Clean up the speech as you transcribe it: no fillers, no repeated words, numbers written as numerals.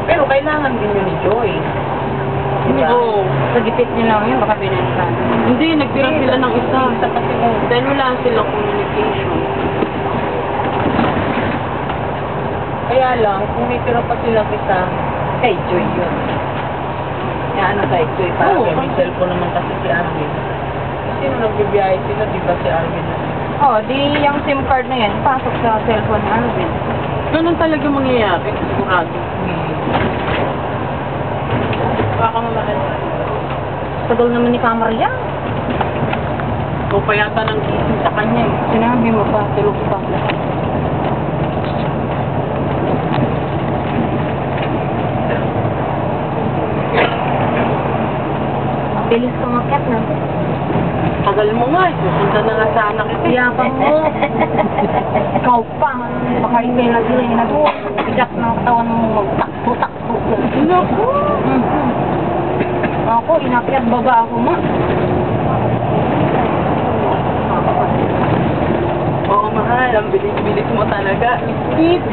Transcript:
Pero kailangan din yun ni Joy. Diba? Oo. Sa gipit niyo lang yun, baka binenta. Hindi, nagtira sila ng isa. Isa kasi mo. Dahil wala silang communication. Kaya lang, kung may tira pa silang isa, kay Joy yun. Kaya ano kay Joy, parang Oo. may cellphone naman kasi si Arvin. Kasi nung nagbibiyahe sila, di ba si Arvin na? Oh, di yung SIM card na yan, pasok sa cellphone ni Arvin. Ganun talaga mangyayari, sigurado. Baka mamahal. Tagal naman ni Kamaria. O pa yata ng gising sa kanya eh. Sinabi mo pa, tulog pa. Bilis kumakit na. Tagal mo nga, susundan na nga sana kita. Iyakan mo. Ikaw pa. Baka ikay lagi na doon. Bigat ng katawan mo. Takbo-takbo. Naku! Ako, inakyat baba ako ma. Oo, mahal. Ang bilis-bilis mo talaga. Isip.